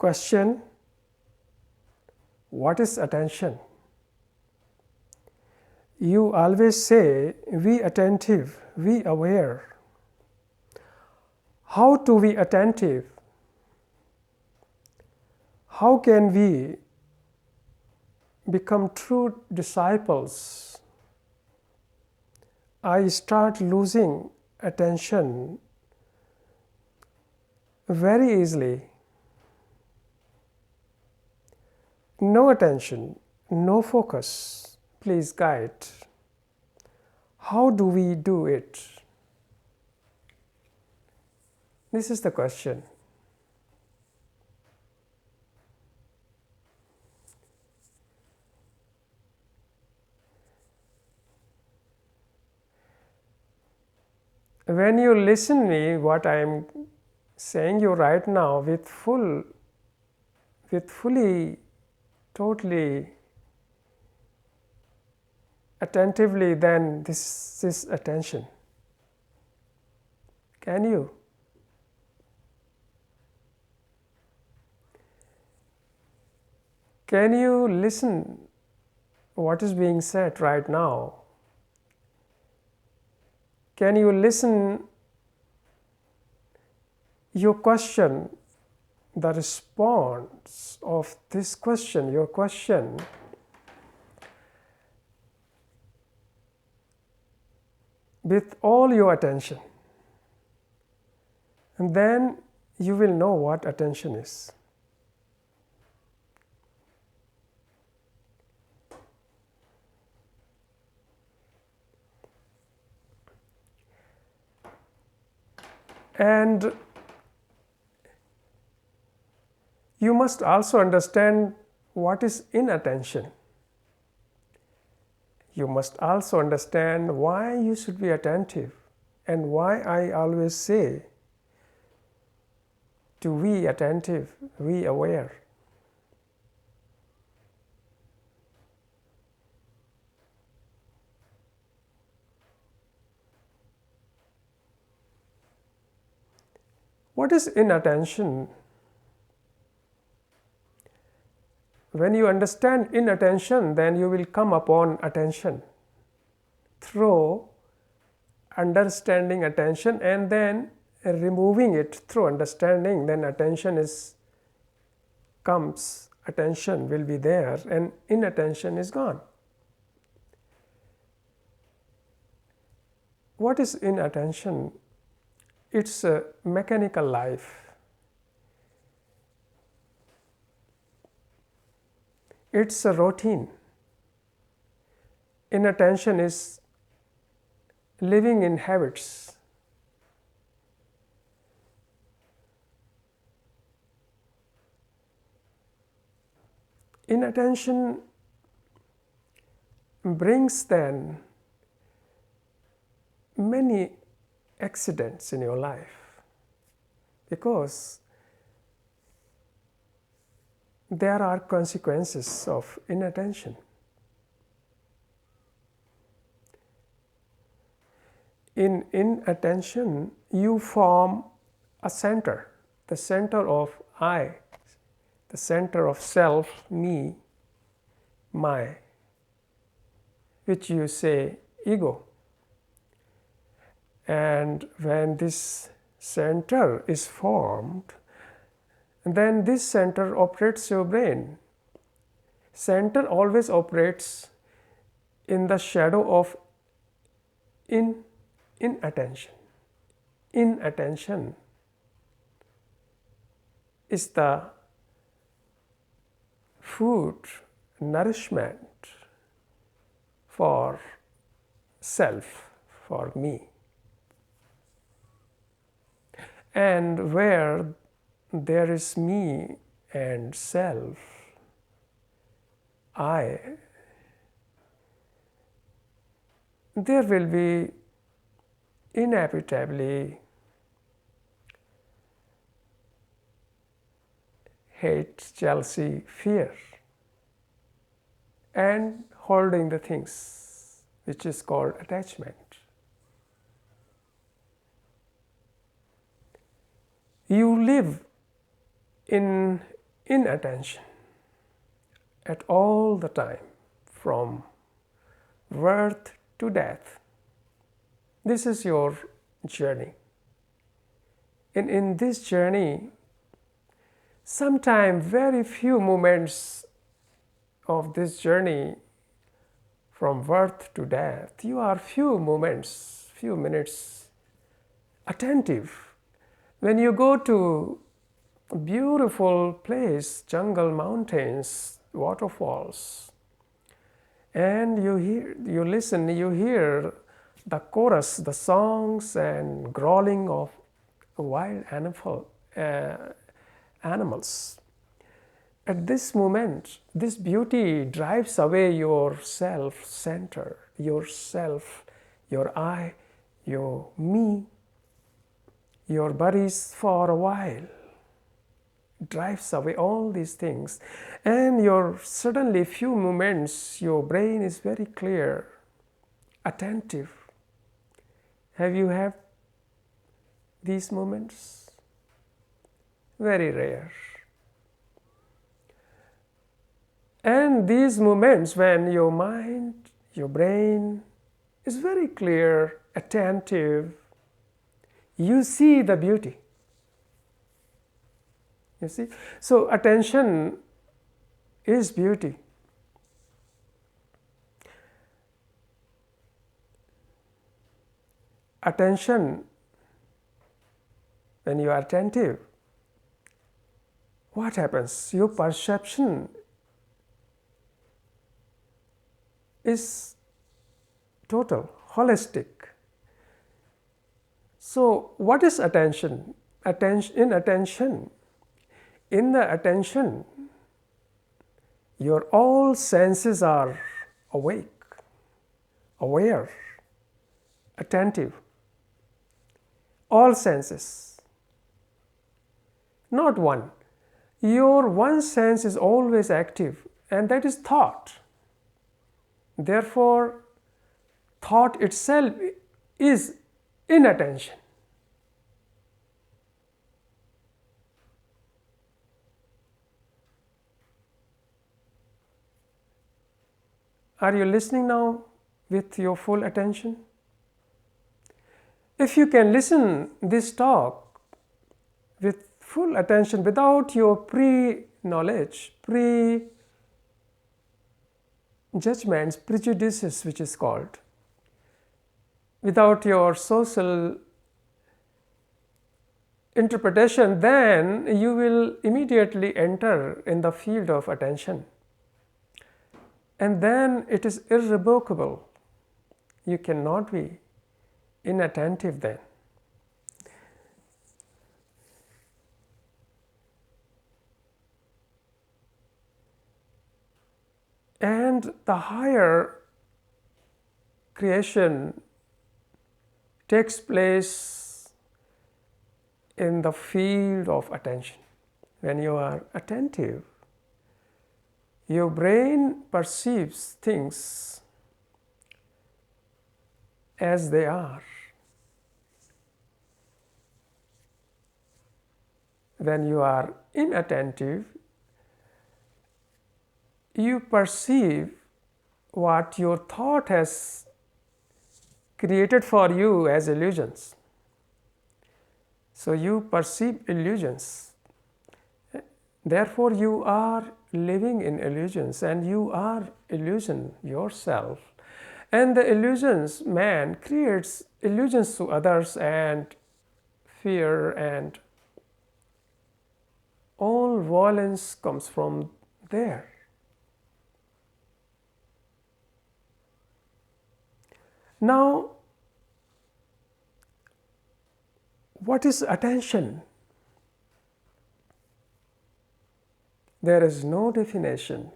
question, what is attention? You always say, "We attentive, we aware." How to be attentive? How can we become true disciples? I start losing attention very easily. No attention, no focus. Please guide. How do we do it? This is the question. When you listen me, what I am saying you right now with fully, totally attentively, then this is attention. Can you? Can you listen what is being said right now? Can you listen your question, the response of this question, your question, with all your attention? And then you will know what attention is. And you must also understand what is inattention. You must also understand why you should be attentive and why I always say to be attentive, be aware. What is inattention? When you understand inattention, then you will come upon attention through understanding attention and then removing it through understanding. Then attention will be there and inattention is gone. What is inattention? It's a mechanical life. It's a routine. Inattention is living in habits. Inattention brings then many accidents in your life because there are consequences of inattention. In inattention, you form a center, the center of I, the center of self, me, my, which you say ego. And when this center is formed, then this center operates your brain. Center always operates in the shadow of inattention. Inattention is the food, nourishment for self, for me. And where there is me and self, I, there will be inevitably hate, jealousy, fear, and holding the things, which is called attachment. You live in inattention at all the time, from birth to death. This is your journey. And in this journey, sometimes very few moments of this journey from birth to death, you are few moments, few minutes attentive. When you go to a beautiful place, jungle, mountains, waterfalls, and you listen, you hear the chorus, the songs and growling of wild animals. At this moment, this beauty drives away your self-center, yourself, your I, your me, your bodies for a while. Drives away all these things, and your suddenly few moments your brain is very clear, attentive. Have you had these moments? Very rare. And these moments when your mind, your brain is very clear, attentive, you see the beauty. You see? So attention is beauty. Attention, when you are attentive, what happens? Your perception is total, holistic. So what is attention? In the attention, your all senses are awake, aware, attentive. All senses, not one. Your one sense is always active, and that is thought. Therefore, thought itself is inattention. Are you listening now with your full attention? If you can listen this talk with full attention without your pre-knowledge, pre-judgments, prejudices which is called, without your social interpretation, then you will immediately enter in the field of attention. And then it is irrevocable. You cannot be inattentive then. And the higher creation takes place in the field of attention. When you are attentive, your brain perceives things as they are. When you are inattentive, you perceive what your thought has created for you as illusions. So you perceive illusions. Therefore, you are living in illusions, and you are illusion yourself. And the illusions, man creates illusions to others, and fear and all violence comes from there. Now, what is attention? There is no definition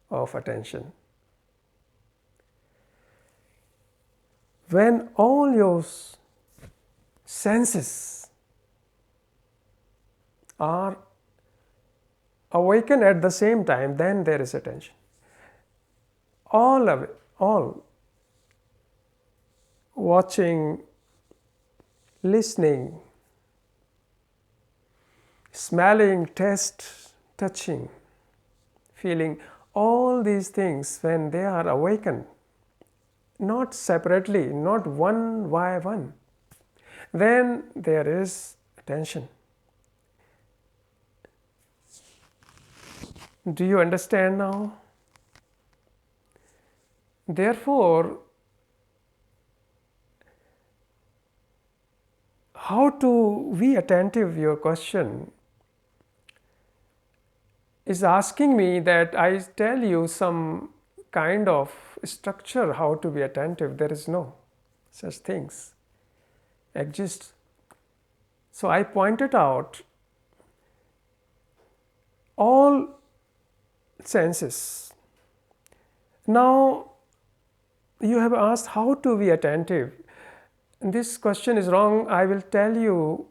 of attention. When all your senses are awakened at the same time, then there is attention. All of it, all watching, listening, smelling, taste, touching, feeling, all these things when they are awakened, not separately, not one by one, then there is attention. Do you understand now? Therefore, how to be attentive, your question is asking me that I tell you some kind of structure how to be attentive. There is no such things exist. So I pointed out all senses. Now you have asked how to be attentive. This question is wrong. I will tell you,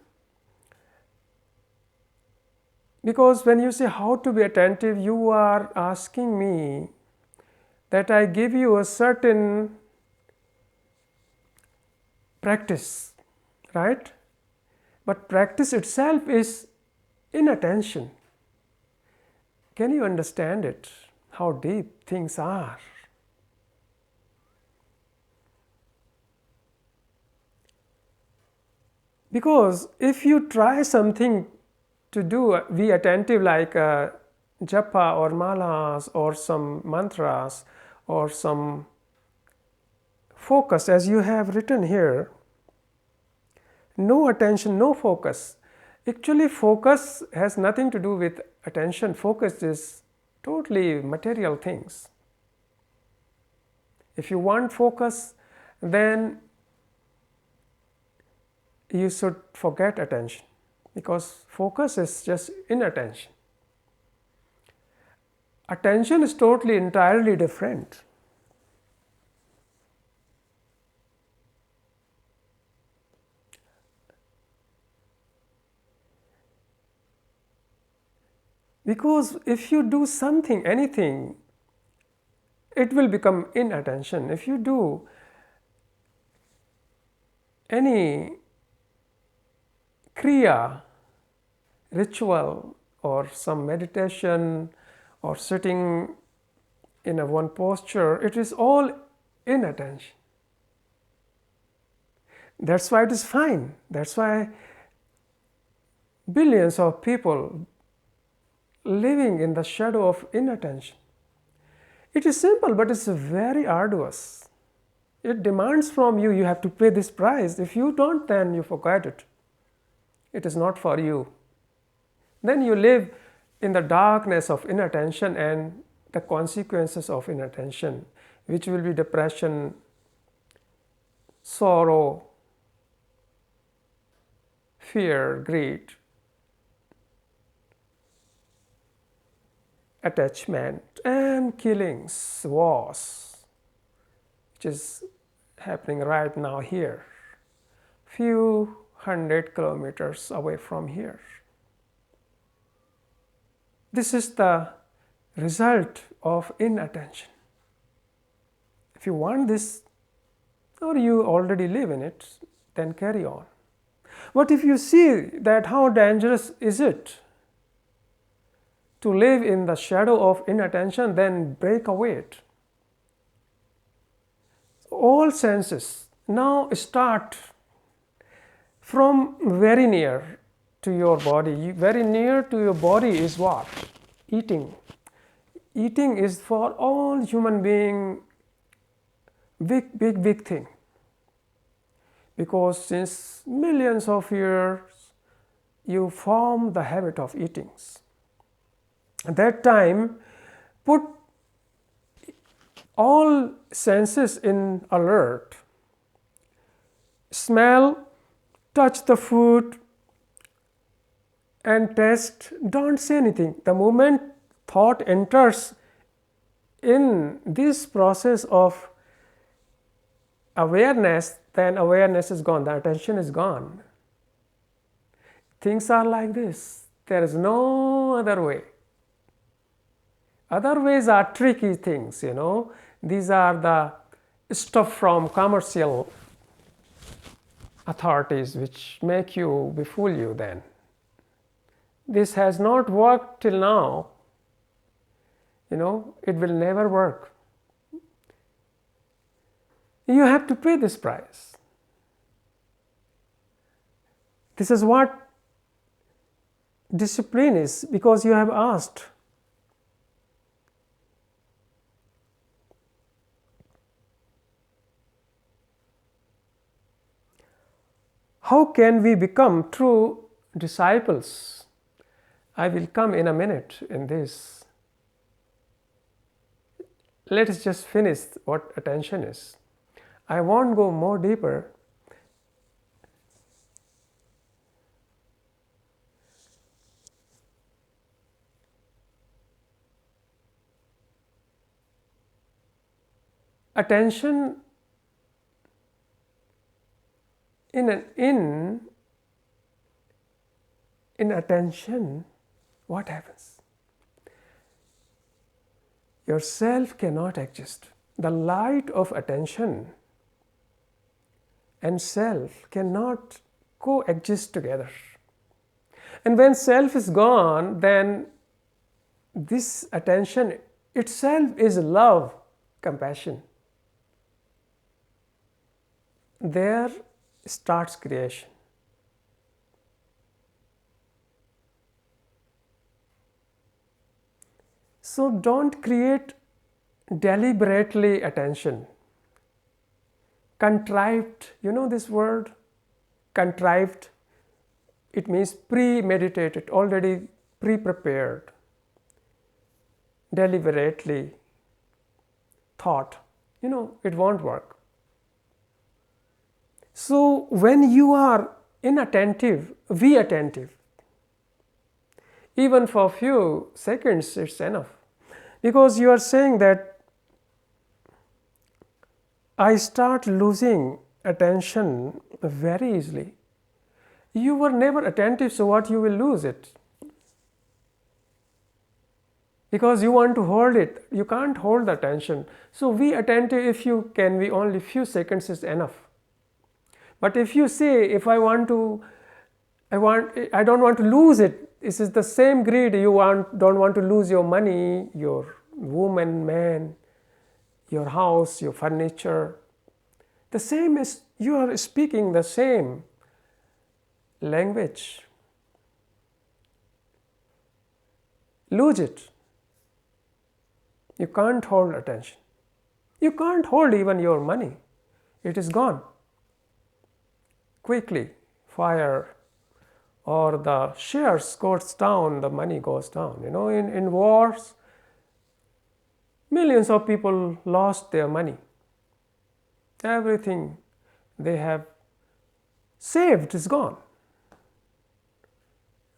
because when you say how to be attentive, you are asking me that I give you a certain practice, right? But practice itself is inattention. Can you understand it? How deep things are. Because if you try something to do, be attentive like japa or malas or some mantras or some focus, as you have written here, no attention, no focus. Actually, focus has nothing to do with attention. Focus is totally material things. If you want focus, then you should forget attention, because focus is just inattention. Attention is totally, entirely different. Because if you do something, anything, it will become inattention. If you do any kriya, ritual, or some meditation, or sitting in a one posture, it is all inattention. That's why it is fine. That's why billions of people living in the shadow of inattention. It is simple, but it's very arduous. It demands from you, you have to pay this price. If you don't, then you forget it. It is not for you. Then you live in the darkness of inattention and the consequences of inattention, which will be depression, sorrow, fear, greed, attachment, and killings, wars, which is happening right now here, few 100 kilometers away from here. This is the result of inattention. If you want this, or you already live in it, then carry on. But if you see that how dangerous is it to live in the shadow of inattention, then break away it. All senses now start from very near to your body. Very near to your body is what? Eating. Eating is for all human being big thing. Because since millions of years, you form the habit of eating. At that time, put all senses in alert. Smell, touch the food, and taste. Don't say anything. The moment thought enters in this process of awareness, then awareness is gone, the attention is gone. Things are like this. There is no other way. Other ways are tricky things, you know. These are the stuff from commercial authorities which make you, befool you then. this has not worked till now, it will never work. You have to pay this price. This is what discipline is, because you have asked. How can we become true disciples? I will come in a minute in this. Let us just finish what attention is. I won't go more deeper. Attention in attention, what happens? Yourself cannot exist. The light of attention and self cannot coexist together. And when self is gone, then this attention itself is love, compassion. There starts creation. So don't create deliberately attention. Contrived, this word? Contrived. It means premeditated, already pre-prepared. Deliberately thought. It won't work. So when you are inattentive, be attentive. Even for a few seconds, it's enough. Because you are saying that I start losing attention very easily. You were never attentive, so what you will lose it? Because you want to hold it, you can't hold the attention. So be attentive if you can be, only few seconds is enough. But if you say, if I don't want to lose it, this is the same greed. You don't want to lose your money, your woman, man, your house, your furniture. The same is, you are speaking the same language. Lose it. You can't hold attention. You can't hold even your money. It is gone. Quickly, fire, or the shares goes down, the money goes down. In wars, millions of people lost their money. Everything they have saved is gone.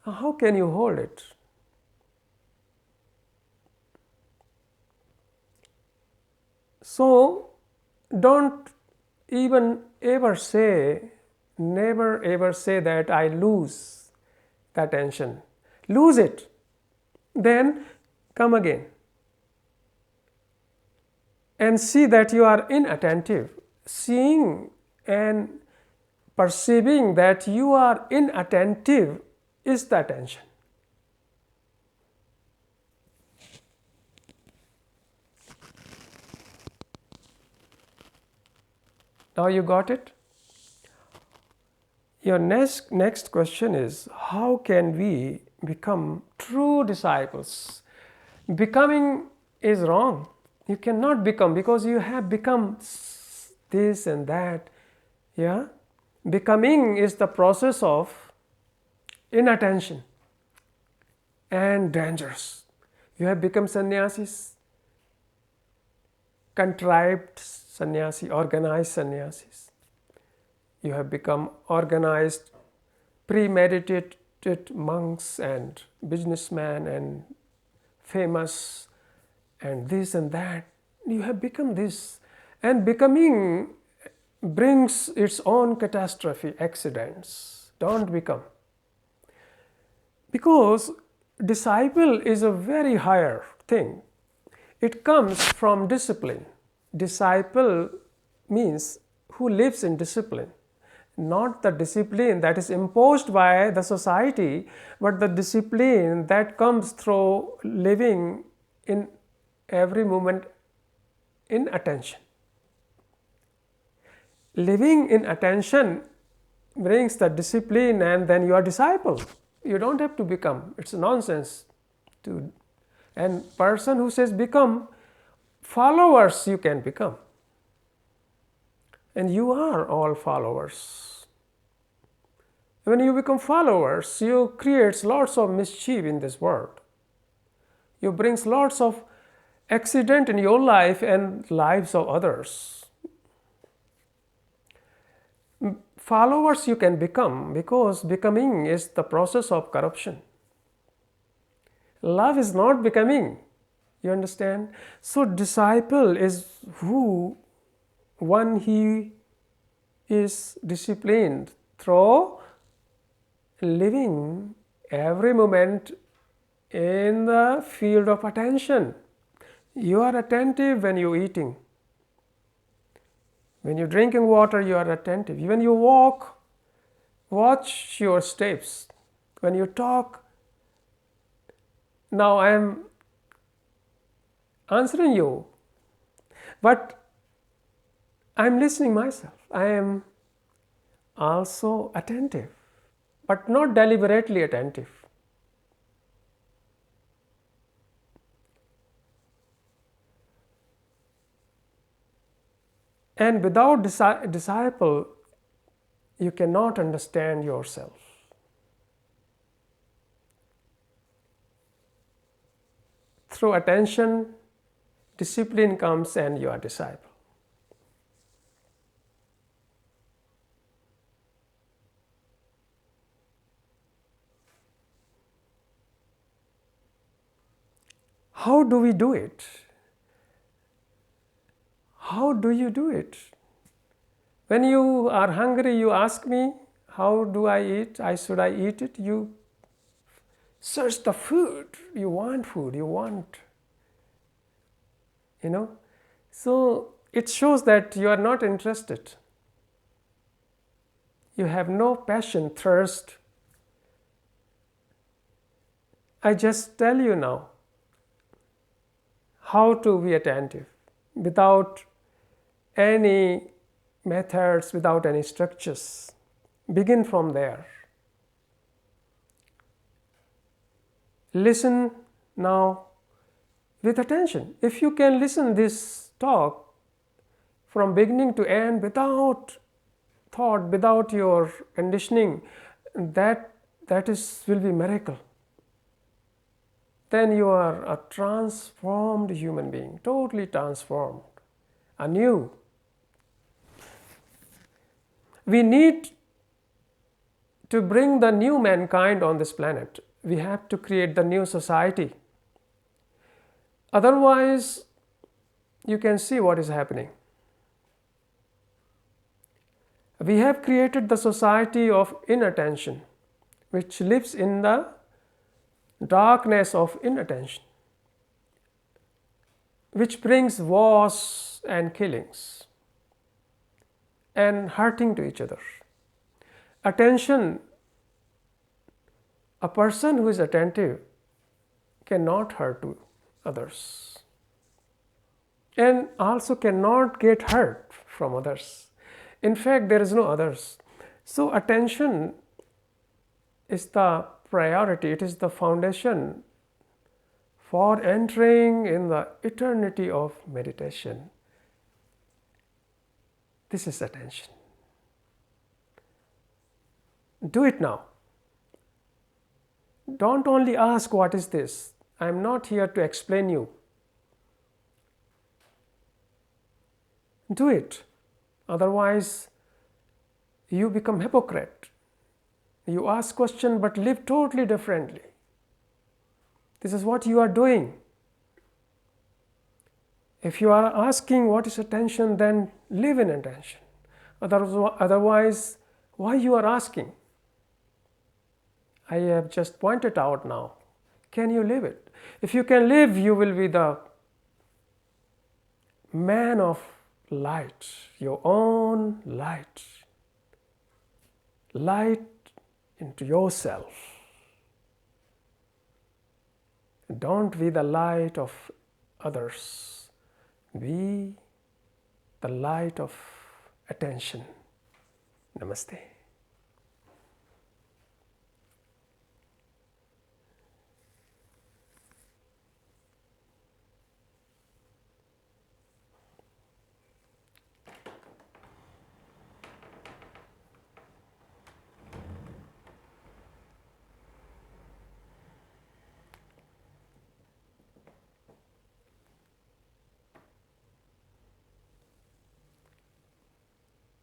How can you hold it? So don't even ever say, never ever say that I lose the attention. Lose it. Then come again. And see that you are inattentive. Seeing and perceiving that you are inattentive is the attention. Now you got it? Your next question is, how can we become true disciples? Becoming is wrong. You cannot become, because you have become this and that. Yeah? Becoming is the process of inattention and dangerous. You have become sannyasis, contrived sannyasi, organized sannyasis. You have become organized, premeditated monks and businessmen and famous and this and that. You have become this. And becoming brings its own catastrophe, accidents. Don't become. Because disciple is a very higher thing. It comes from discipline. Disciple means who lives in discipline. not the discipline that is imposed by the society, but the discipline that comes through living in every moment in attention. Living in attention brings the discipline, and then you are disciple. You don't have to become. It's nonsense. And person who says become, followers you can become. And you are all followers. When you become followers, you create lots of mischief in this world. You bring lots of accident in your life and lives of others. Followers you can become, because becoming is the process of corruption. Love is not becoming. You understand? So disciple is one he is disciplined through living every moment in the field of attention. You are attentive when you are eating. When you are drinking water, you are attentive. When you walk, watch your steps. When you talk, now I am answering you, but I am listening myself. I am also attentive, but not deliberately attentive. And without disciple, you cannot understand yourself. Through attention, discipline comes and you are disciple. How do we do it? How do you do it? When you are hungry, you ask me, how do I eat? Should I eat it? You search the food. You want food. You want, So it shows that you are not interested. You have no passion, thirst. I just tell you now how to be attentive without any methods, without any structures. Begin from there. Listen now with attention. If you can listen this talk from beginning to end without thought, without your conditioning, that will be miracle. Then you are a transformed human being, totally transformed, anew. We need to bring the new mankind on this planet. We have to create the new society. Otherwise, you can see what is happening. We have created the society of inattention, which lives in the darkness of inattention, which brings wars and killings and hurting to each other. Attention, a person who is attentive cannot hurt to others and also cannot get hurt from others. In fact, there is no others. So attention is the priority. It is the foundation for entering in the eternity of meditation. This is attention. Do it now. Don't only ask, what is this? I am not here to explain you. Do it. Otherwise, you become hypocrite. You ask question but live totally differently. This is what you are doing. If you are asking what is attention, then live in attention. Otherwise, why you are asking? I have just pointed out now. Can you live it? If you can live, you will be the man of light, your own light. light into yourself. Don't be the light of others. Be the light of attention. Namaste.